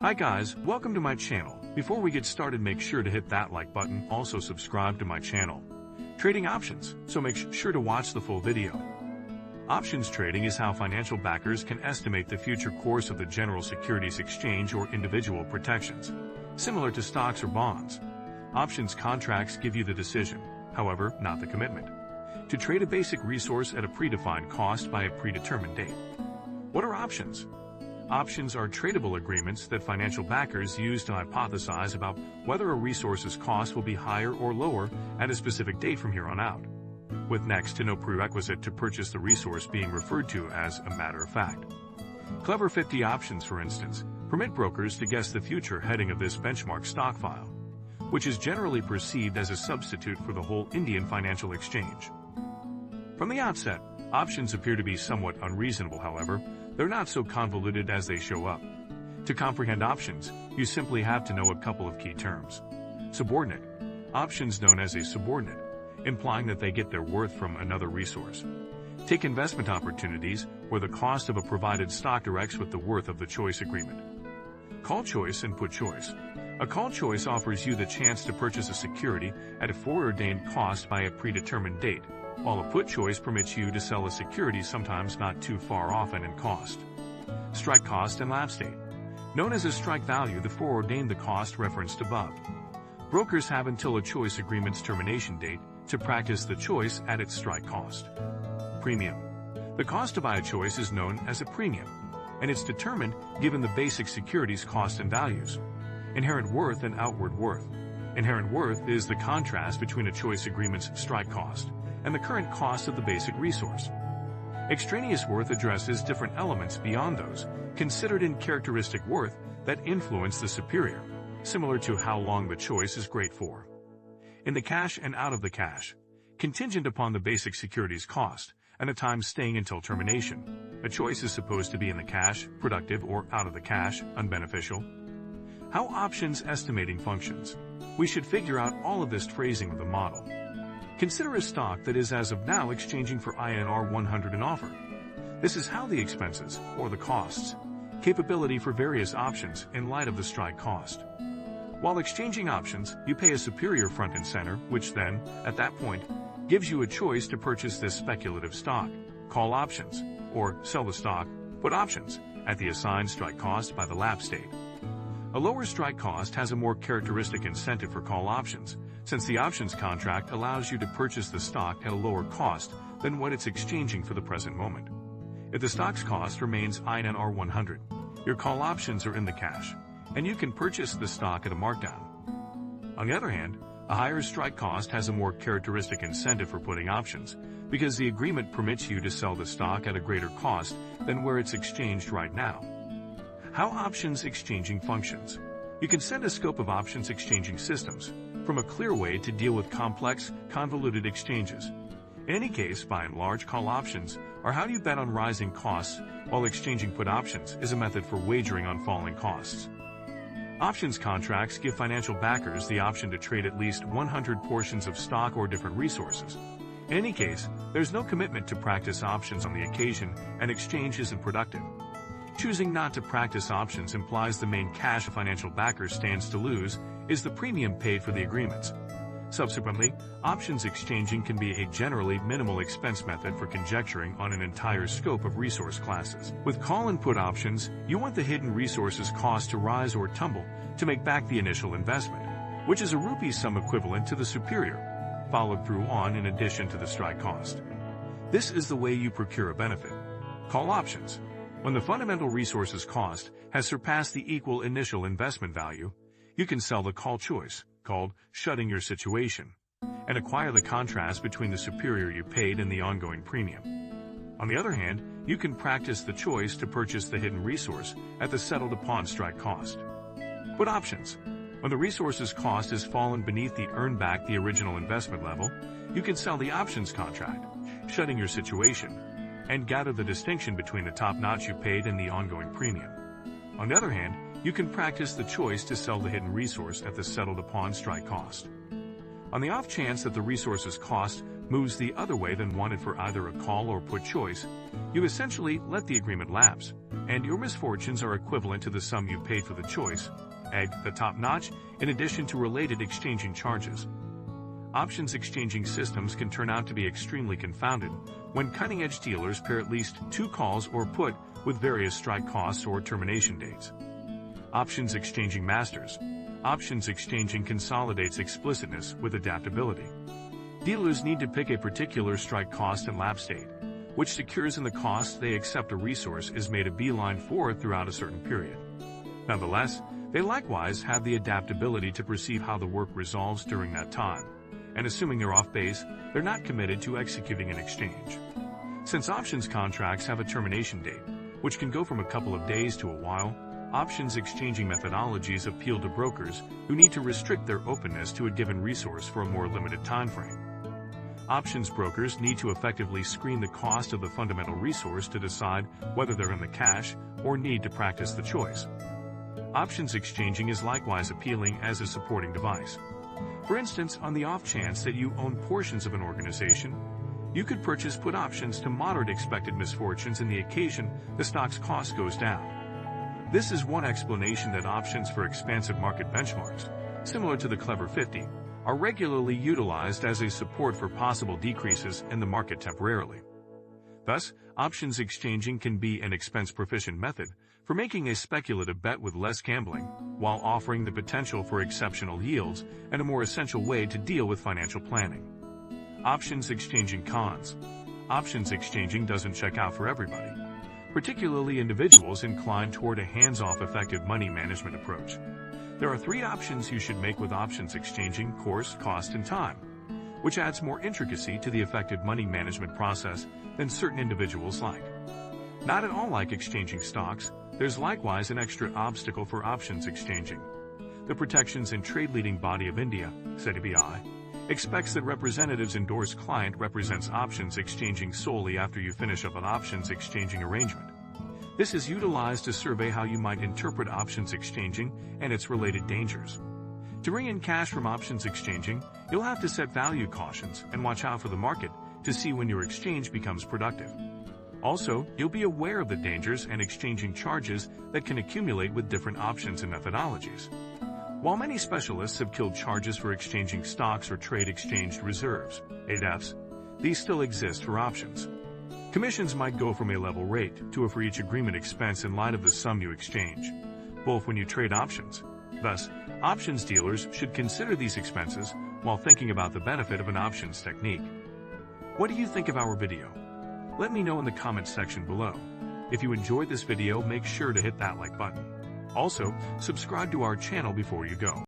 Hi guys, welcome to my channel. Before we get started, make sure to hit that like button, also subscribe to my channel. Trading options, so make sure to watch the full video. Options trading is how financial backers can estimate the future course of the general securities exchange or individual protections. Similar to stocks or bonds, options contracts give you the decision, however, not the commitment, to trade a basic resource at a predefined cost by a predetermined date. What are options? Options are tradable agreements that financial backers use to hypothesize about whether a resource's cost will be higher or lower at a specific date from here on out, with next to no prerequisite to purchase the resource being referred to as a matter of fact. Clever 50 options, for instance, permit brokers to guess the future heading of this benchmark stock file, which is generally perceived as a substitute for the whole Indian financial exchange. From the outset, options appear to be somewhat unreasonable. However, they're not so convoluted as they show up. To comprehend options, you simply have to know a couple of key terms. Subordinate. Options known as a subordinate, implying that they get their worth from another resource. Take investment opportunities, where the cost of a provided stock directs with the worth of the choice agreement. Call choice and put choice. A call choice offers you the chance to purchase a security at a foreordained cost by a predetermined date, while a put choice permits you to sell a security sometimes not too far off and in cost. Strike cost and lapse date. Known as a strike value, the foreordained the cost referenced above. Brokers have until a choice agreement's termination date to practice the choice at its strike cost. Premium. The cost to buy a choice is known as a premium, and it's determined given the basic security's cost and values. Inherent worth and outward worth. Inherent worth is the contrast between a choice agreement's strike cost and the current cost of the basic resource. Extraneous worth addresses different elements beyond those considered in characteristic worth that influence the superior, similar to how long the choice is great for. In the cash and out of the cash, contingent upon the basic security's cost and a time staying until termination, a choice is supposed to be in the cash, productive, or out of the cash, unbeneficial. How options estimating functions. We should figure out all of this phrasing of the model. Consider a stock that is as of now exchanging for INR 100 in offer. This is how the expenses, or the costs, capability for various options in light of the strike cost. While exchanging options, you pay a superior front and center, which then, at that point, gives you a choice to purchase this speculative stock, call options, or sell the stock, put options, at the assigned strike cost by the lapse date. A lower strike cost has a more characteristic incentive for call options, since the options contract allows you to purchase the stock at a lower cost than what it's exchanging for the present moment. If the stock's cost remains INR 100, your call options are in the cash, and you can purchase the stock at a markdown. On the other hand, a higher strike cost has a more characteristic incentive for putting options, because the agreement permits you to sell the stock at a greater cost than where it's exchanged right now. How options exchanging functions. You can set a scope of options exchanging systems, from a clear way to deal with complex, convoluted exchanges. In any case, by and large, call options are how you bet on rising costs, while exchanging put options is a method for wagering on falling costs. Options contracts give financial backers the option to trade at least 100 portions of stock or different resources. In any case, there's no commitment to practice options on the occasion, and exchange isn't productive. Choosing not to practice options implies the main cash a financial backer stands to lose is the premium paid for the agreements. Subsequently, options exchanging can be a generally minimal expense method for conjecturing on an entire scope of resource classes. With call and put options, you want the hidden resource's cost to rise or tumble to make back the initial investment, which is a rupee sum equivalent to the superior, followed through on in addition to the strike cost. This is the way you procure a benefit. Call options. When the fundamental resource's cost has surpassed the equal initial investment value, you can sell the call choice, called shutting your situation, and acquire the contrast between the superior you paid and the ongoing premium. On the other hand, you can practice the choice to purchase the hidden resource at the settled upon strike cost. Put options. When the resource's cost has fallen beneath the earn back the original investment level, you can sell the options contract, shutting your situation, and gather the distinction between the top notch you paid and the ongoing premium. On the other hand, you can practice the choice to sell the hidden resource at the settled upon strike cost. On the off chance that the resource's cost moves the other way than wanted for either a call or put choice, you essentially let the agreement lapse, and your misfortunes are equivalent to the sum you paid for the choice, the top notch, in addition to related exchanging charges. Options exchanging systems can turn out to be extremely confounded when cutting-edge dealers pair at least 2 calls or put with various strike costs or termination dates. Options exchanging masters. Options exchanging consolidates explicitness with adaptability. Dealers need to pick a particular strike cost and lapse date, which secures in the cost they accept a resource is made a beeline for throughout a certain period. Nonetheless, they likewise have the adaptability to perceive how the work resolves during that time, and assuming they're off base, they're not committed to executing an exchange. Since options contracts have a termination date, which can go from a couple of days to a while, options exchanging methodologies appeal to brokers who need to restrict their openness to a given resource for a more limited time frame. Options brokers need to effectively screen the cost of the fundamental resource to decide whether they're in the cash or need to practice the choice. Options exchanging is likewise appealing as a supporting device. For instance, on the off chance that you own portions of an organization, you could purchase put options to moderate expected misfortunes in the occasion the stock's cost goes down. This is one explanation that options for expansive market benchmarks, similar to the Clever 50, are regularly utilized as a support for possible decreases in the market temporarily. Thus, options exchanging can be an expense-proficient method for making a speculative bet with less gambling, while offering the potential for exceptional yields and a more essential way to deal with financial planning. Options exchanging cons. Options exchanging doesn't check out for everybody, particularly individuals inclined toward a hands-off effective money management approach. There are 3 options you should make with options exchanging: course, cost, and time, which adds more intricacy to the effective money management process than certain individuals like. Not at all like exchanging stocks, there's likewise an extra obstacle for options exchanging. The Protections and Trade Leading Body of India, SEBI, expects that representatives endorse client represents options exchanging solely after you finish up an options exchanging arrangement. This is utilized to survey how you might interpret options exchanging and its related dangers. To bring in cash from options exchanging, you'll have to set value cautions and watch out for the market to see when your exchange becomes productive. Also, you'll be aware of the dangers and exchanging charges that can accumulate with different options and methodologies. While many specialists have killed charges for exchanging stocks or trade exchanged reserves, ADEFs, these still exist for options. Commissions might go from a level rate to a for each agreement expense in light of the sum you exchange, both when you trade options. Thus, options dealers should consider these expenses while thinking about the benefit of an options technique. What do you think of our video? Let me know in the comments section below. If you enjoyed this video, make sure to hit that like button. Also, subscribe to our channel before you go.